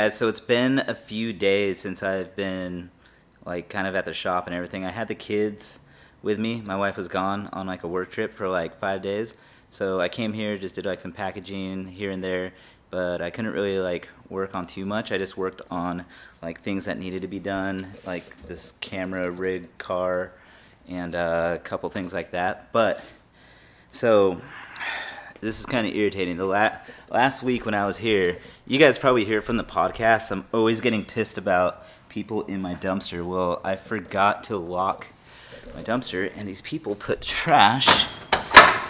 guys, so it's been a few days since I've been like kind of at the shop and everything. I had the kids with me. My wife was gone on like a work trip for like 5 days. So I came here, just did like some packaging here and there, but I couldn't really like work on too much. I just worked on like things that needed to be done, like this camera rig car and a couple things like that. But so this is kind of irritating. The last week when I was here, you guys probably hear it from the podcast, I'm always getting pissed about people in my dumpster. Well, I forgot to lock my dumpster, and these people put trash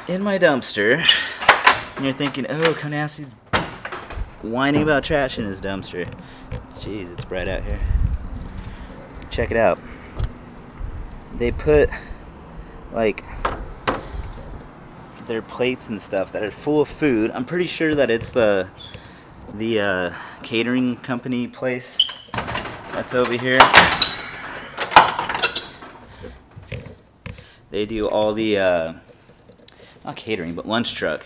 in my dumpster. And you're thinking, oh, Konasty's whining about trash in his dumpster. Jeez, it's bright out here. Check it out. They put like their plates and stuff that are full of food. I'm pretty sure that it's the catering company place that's over here. They do all the not catering, but lunch truck.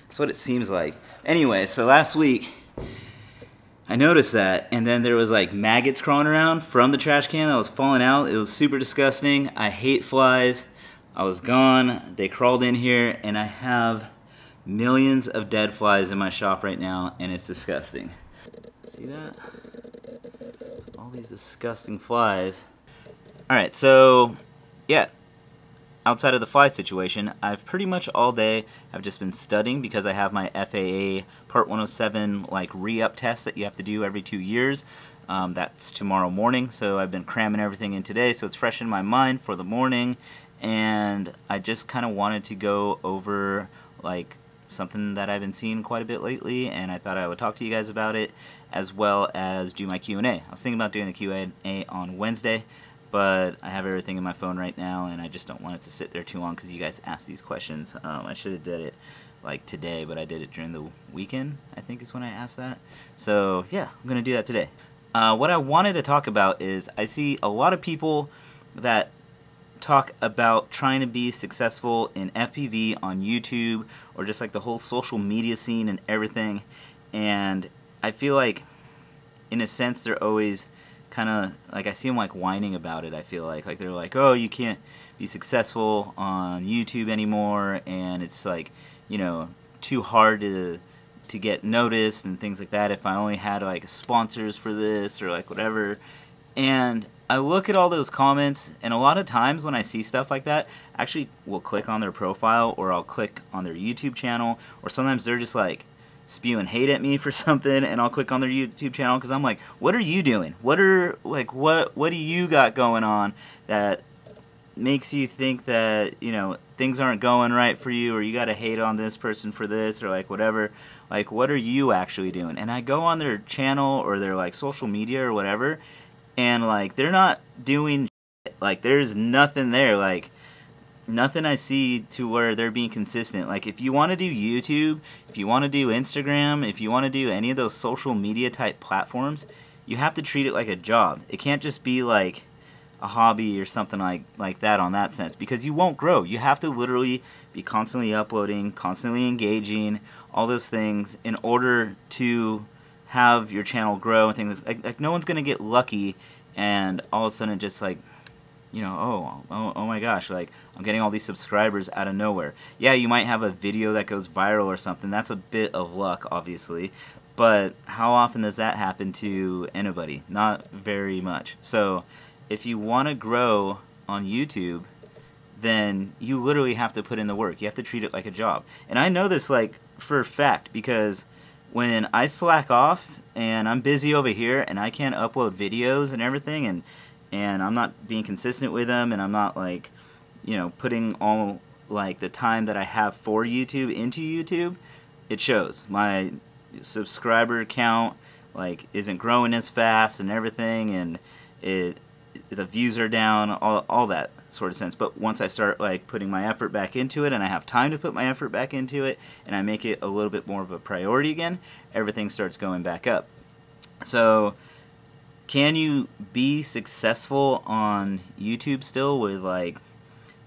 That's what it seems like. Anyway, so last week I noticed that, and then there was like maggots crawling around from the trash can that was falling out. It was super disgusting. I hate flies. I was gone, they crawled in here, and I have millions of dead flies in my shop right now, and it's disgusting. See that? All these disgusting flies. Alright, so yeah, outside of the fly situation, I've pretty much all day I've just been studying because I have my FAA Part 107 like re-up test that you have to do every 2 years. That's tomorrow morning, so I've been cramming everything in today, so it's fresh in my mind for the morning. And I just kind of wanted to go over like something that I've been seeing quite a bit lately, and I thought I would talk to you guys about it, as well as do my Q&A. I was thinking about doing the Q&A on Wednesday, but I have everything in my phone right now, and I just don't want it to sit there too long because you guys asked these questions. I should have did it like today, but I did it during the weekend, I think is when I asked that. So yeah, I'm going to do that today. What I wanted to talk about is I see a lot of people that talk about trying to be successful in FPV on YouTube or just like the whole social media scene and everything, and I feel like in a sense they're always kind of like, I see them like whining about it. I feel like they're like, oh, you can't be successful on YouTube anymore, and it's like, you know, too hard to get noticed and things like that. If I only had like sponsors for this or like whatever. And I look at all those comments, and a lot of times when I see stuff like that, I actually will click on their profile, or I'll click on their YouTube channel, or sometimes they're just like spewing hate at me for something, and I'll click on their YouTube channel because I'm like, what are you doing? What do you got going on that makes you think that, you know, things aren't going right for you, or you got to hate on this person for this, or like whatever? Like, what are you actually doing? And I go on their channel or their like social media or whatever, and like they're not doing shit. Like there's nothing there, like nothing I see to where they're being consistent. Like if you want to do YouTube, if you want to do Instagram, if you want to do any of those social media type platforms, you have to treat it like a job. It can't just be like a hobby or something like that on that sense, because you won't grow. You have to literally be constantly uploading, constantly engaging, all those things in order to have your channel grow and things like no one's gonna get lucky and all of a sudden just like, you know, oh my gosh, like I'm getting all these subscribers out of nowhere. Yeah, you might have a video that goes viral or something. That's a bit of luck, obviously, but how often does that happen to anybody? Not very much. So if you want to grow on YouTube, then you literally have to put in the work. You have to treat it like a job. And I know this like for a fact, because when I slack off and I'm busy over here and I can't upload videos and everything, and I'm not being consistent with them, and I'm not like, you know, putting all like the time that I have for YouTube into YouTube, it shows. My subscriber count like isn't growing as fast and everything, and the views are down, all that sort of sense. But once I start like putting my effort back into it, and I have time to put my effort back into it, and I make it a little bit more of a priority again, everything starts going back up. So can you be successful on YouTube still with like,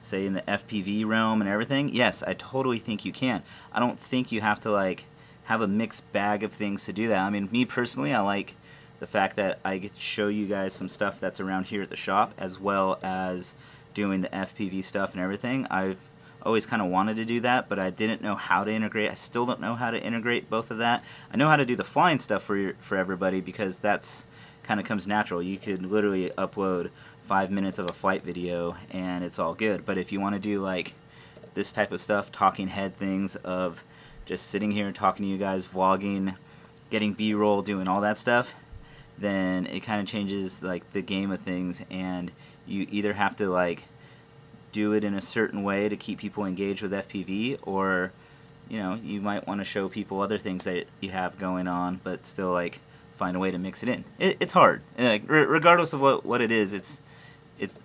say, in the FPV realm and everything? Yes, I totally think you can. I don't think you have to like have a mixed bag of things to do that. I mean, me personally, I like the fact that I get to show you guys some stuff that's around here at the shop, as well as doing the FPV stuff and everything. I've always kind of wanted to do that, but I didn't know how to integrate. I still don't know how to integrate both of that. I know how to do the flying stuff for everybody, because that's kind of comes natural. You could literally upload 5 minutes of a flight video and it's all good. But if you want to do like this type of stuff, talking head things of just sitting here talking to you guys, vlogging, getting B-roll, doing all that stuff, then it kind of changes like the game of things, and you either have to like do it in a certain way to keep people engaged with FPV, or you know, you might want to show people other things that you have going on, but still like find a way to mix it in. It's hard, like, regardless of what it is. It's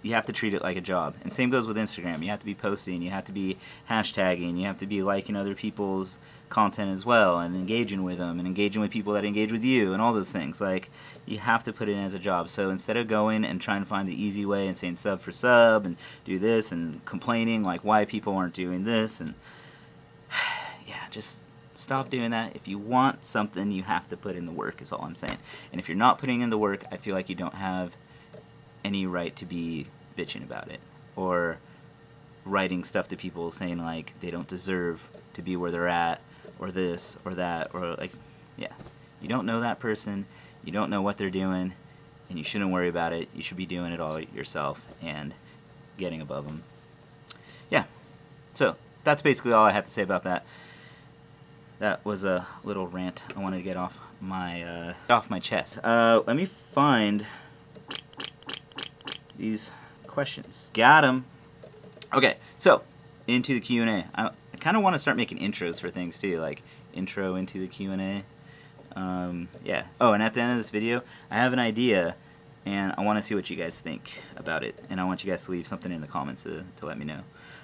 you have to treat it like a job. And same goes with Instagram. You have to be posting, you have to be hashtagging, you have to be liking other people's content as well, and engaging with them, and engaging with people that engage with you, and all those things. Like, you have to put it in as a job. So instead of going and trying to find the easy way and saying sub for sub and do this and complaining like why people aren't doing this, and yeah, just stop doing that. If you want something, you have to put in the work, is all I'm saying. And if you're not putting in the work, I feel like you don't have any right to be bitching about it, or writing stuff to people saying like they don't deserve to be where they're at, or this or that, or like, yeah, you don't know that person, you don't know what they're doing, and you shouldn't worry about it. You should be doing it all yourself and getting above them. Yeah, so that's basically all I have to say about that. That was a little rant I wanted to get off my chest. Let me find these questions. Got them. Okay, so into the Q&A. I kind of want to start making intros for things too, like intro into the Q&A. Yeah. Oh, and at the end of this video, I have an idea, and I want to see what you guys think about it, and I want you guys to leave something in the comments to let me know.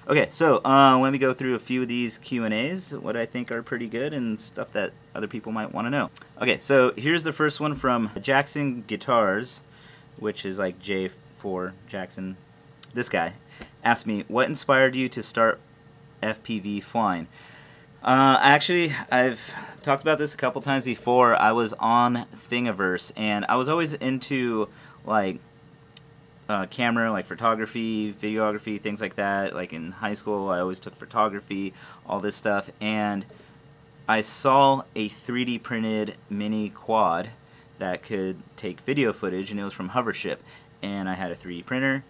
Okay, so let me go through a few of these Q&As, what I think are pretty good, and stuff that other people might want to know. Okay, so here's the first one from Jackson Guitars, which is like J4 Jackson. This guy asked me, what inspired you to start FPV flying? Actually, I've talked about this a couple times before. I was on Thingiverse, and I was always into like camera, like photography, videography, things like that. Like in high school, I always took photography, all this stuff, and I saw a 3D printed mini quad that could take video footage, and it was from Hovership, and I had a 3D printer.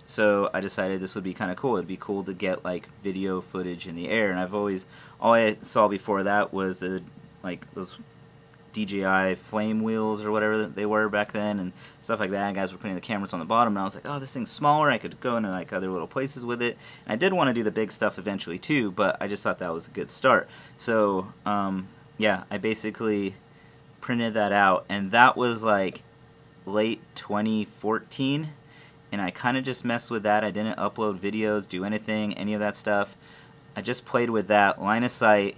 So I decided this would be kind of cool. It'd be cool to get like video footage in the air. And I've always, all I saw before that was like those DJI flame wheels or whatever they were back then, and stuff like that. And guys were putting the cameras on the bottom, and I was like, oh, this thing's smaller. I could go into like other little places with it. And I did want to do the big stuff eventually too, but I just thought that was a good start. So yeah, I basically printed that out, and that was like late 2014. And I kind of just messed with that. I didn't upload videos, do anything, any of that stuff. I just played with that line of sight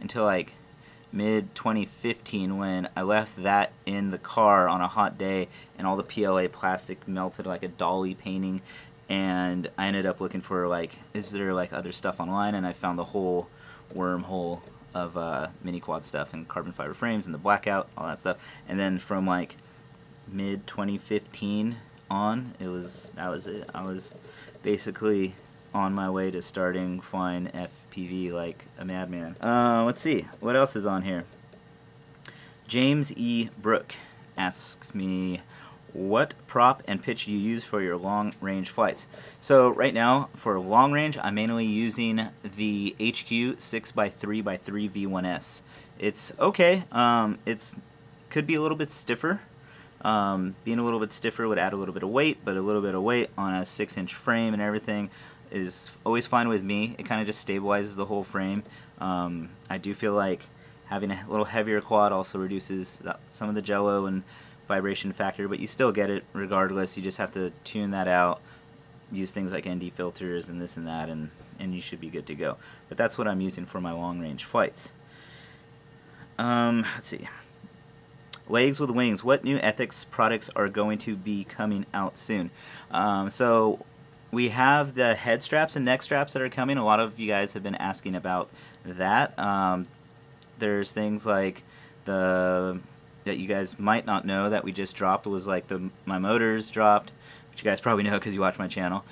until like mid-2015, when I left that in the car on a hot day, and all the PLA plastic melted like a dolly painting. And I ended up looking for like, is there like other stuff online? And I found the whole wormhole of mini quad stuff and carbon fiber frames and the blackout, all that stuff. And then from like mid-2015 on, that was it. I was basically on my way to starting flying FPV like a madman. Let's see, what else is on here? James E. Brook asks me, what prop and pitch do you use for your long range flights? So right now, for long range, I'm mainly using the HQ 6x3x3 V1S. It's okay. It's could be a little bit stiffer. Being a little bit stiffer would add a little bit of weight, but a little bit of weight on a 6-inch frame and everything is always fine with me. It kind of just stabilizes the whole frame. I do feel like having a little heavier quad also reduces some of the jello and vibration factor, but you still get it regardless. You just have to tune that out, use things like ND filters and this and that, and you should be good to go. But that's what I'm using for my long range flights. Let's see. Legs with wings. What new ETHiX products are going to be coming out soon? So we have the head straps and neck straps that are coming. A lot of you guys have been asking about that. There's things like it's that you guys might not know that we just dropped was like my motors dropped, which you guys probably know because you watch my channel.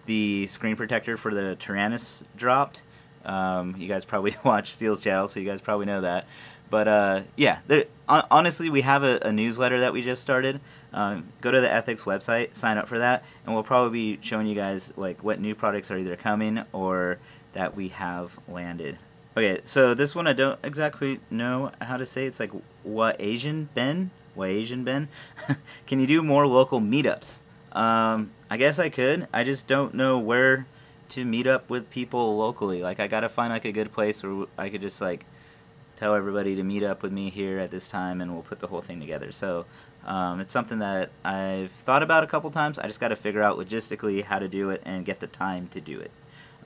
The screen protector for the Tyrannus dropped. You guys probably watch Steel's channel, so you guys probably know that. But yeah, honestly, we have a newsletter that we just started. Go to the ETHiX website, sign up for that, and we'll probably be showing you guys like what new products are either coming or that we have landed. Okay, so this one I don't exactly know how to say. It's like What Asian Ben? Can you do more local meetups? I guess I could. I just don't know where to meet up with people locally. Like I gotta find like a good place where I could just like tell everybody to meet up with me here at this time, and we'll put the whole thing together. So it's something that I've thought about a couple times. I just got to figure out logistically how to do it and get the time to do it.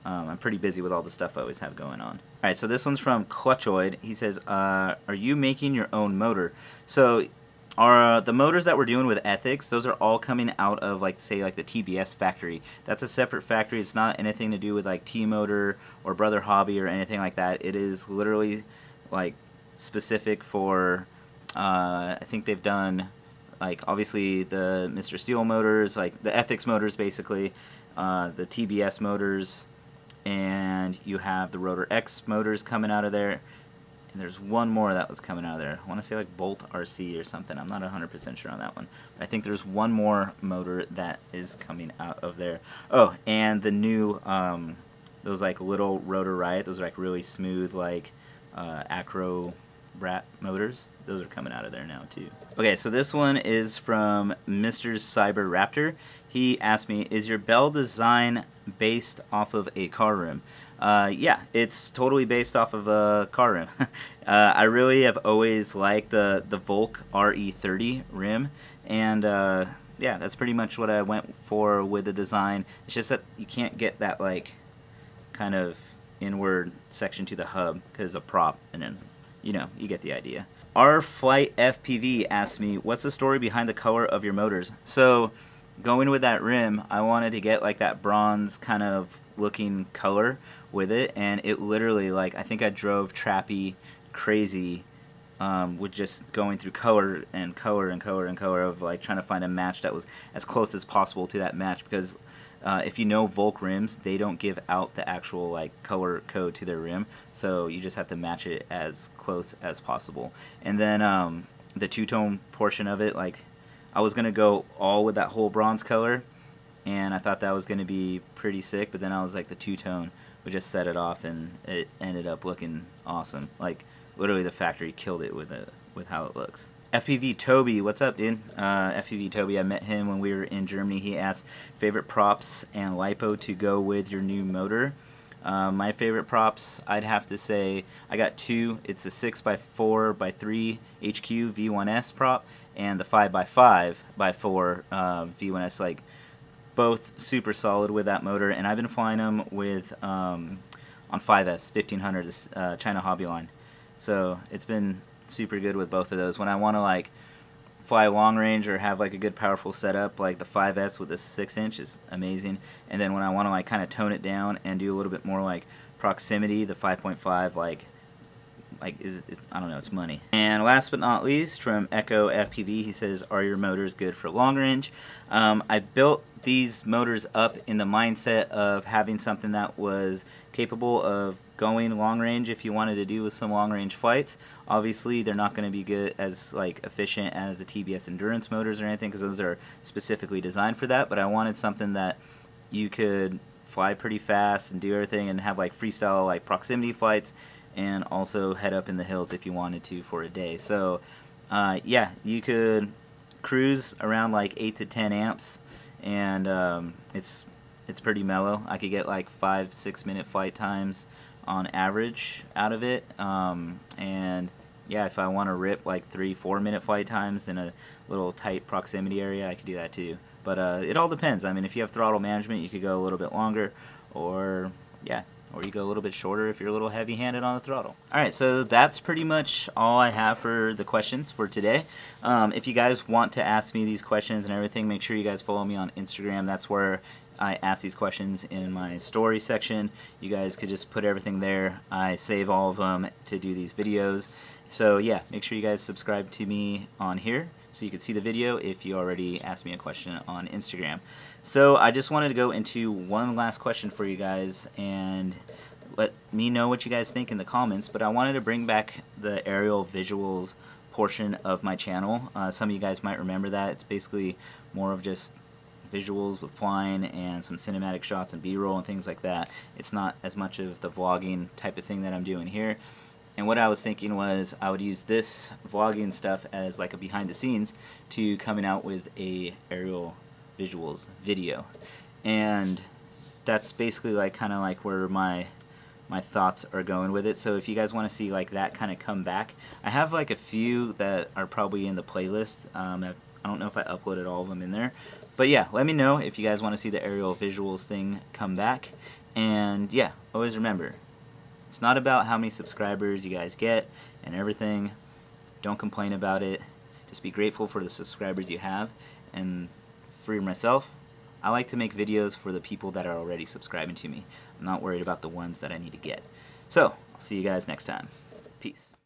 I'm pretty busy with all the stuff I always have going on. Alright, so this one's from Clutchoid. He says, are you making your own motor? So the motors that we're doing with ETHiX, those are all coming out of like say like the TBS factory. That's a separate factory. It's not anything to do with like T-Motor or Brother Hobby or anything like that. It is literally like specific for I think they've done like obviously the Mr. Steel motors, like the ETHiX motors basically, the TBS motors, and you have the Rotor X motors coming out of there, and there's one more that was coming out of there. I want to say like Bolt RC or something. I'm not 100% sure on that one, but I think there's one more motor that is coming out of there. Oh, and the new those like little Rotor Riot, those are like really smooth like Acro Brat motors. Those are coming out of there now too. Okay, so this one is from Mr. Cyber Raptor. He asked me, is your bell design based off of a car rim? Yeah, it's totally based off of a car rim. I really have always liked the Volk RE30 rim, and yeah, that's pretty much what I went for with the design. It's just that you can't get that like kind of inward section to the hub because of prop, and then you know, you get the idea. Our Flight FPV asked me, what's the story behind the color of your motors? So going with that rim, I wanted to get like that bronze kind of looking color with it, and it literally, like, I think I drove Trappy crazy with just going through color and color and color and color of like trying to find a match that was as close as possible to that match, because if you know Volk rims, they don't give out the actual like color code to their rim, so you just have to match it as close as possible. And then the two-tone portion of it, like I was gonna go all with that whole bronze color, and I thought that was gonna be pretty sick, but then I was like, the two-tone would just set it off, and it ended up looking awesome. Like literally the factory killed it with how it looks. FPV Toby, what's up, dude? FPV Toby, I met him when we were in Germany. He asked favorite props and lipo to go with your new motor. My favorite props, I'd have to say, I got two. It's a 6x4x3 HQ V1S prop and the 5x5x4 V1S. Like both super solid with that motor, and I've been flying them with on 5S 1500, China Hobby line. So it's been super good with both of those. When I want to like fly long range or have like a good powerful setup, like the 5S with the 6-inch is amazing. And then when I want to like kind of tone it down and do a little bit more like proximity, the 5.5 like I don't know, it's money. And last but not least, from Echo FPV, he says, are your motors good for long range? I built these motors up in the mindset of having something that was capable of going long range if you wanted to do some long range flights. Obviously they're not going to be good as like efficient as the TBS endurance motors or anything, because those are specifically designed for that, but I wanted something that you could fly pretty fast and do everything and have like freestyle like proximity flights, and also head up in the hills if you wanted to for a day. So yeah, you could cruise around like 8 to 10 amps, and it's pretty mellow. I could get like 5-6 minute flight times on average out of it, and yeah, if I want to rip like 3-4 minute flight times in a little tight proximity area, I could do that too. But it all depends. I mean, if you have throttle management, you could go a little bit longer, or yeah, or you go a little bit shorter if you're a little heavy-handed on the throttle. Alright, so that's pretty much all I have for the questions for today. If you guys want to ask me these questions and everything, make sure you guys follow me on Instagram. That's where I ask these questions in my story section. You guys could just put everything there. I save all of them to do these videos. So yeah, make sure you guys subscribe to me on here so you can see the video if you already asked me a question on Instagram. So I just wanted to go into one last question for you guys and let me know what you guys think in the comments, but I wanted to bring back the aerial visuals portion of my channel. Some of you guys might remember that. It's basically more of just visuals with flying and some cinematic shots and b-roll and things like that. It's not as much of the vlogging type of thing that I'm doing here. And what I was thinking was I would use this vlogging stuff as like a behind the scenes to coming out with a aerial visuals video. And that's basically like kind of like where my thoughts are going with it. So if you guys want to see like that kind of come back, I have like a few that are probably in the playlist. I don't know if I uploaded all of them in there, but yeah, let me know if you guys want to see the aerial visuals thing come back. And yeah, always remember, it's not about how many subscribers you guys get and everything. Don't complain about it. Just be grateful for the subscribers you have. And for myself, I like to make videos for the people that are already subscribing to me. I'm not worried about the ones that I need to get. So, I'll see you guys next time. Peace.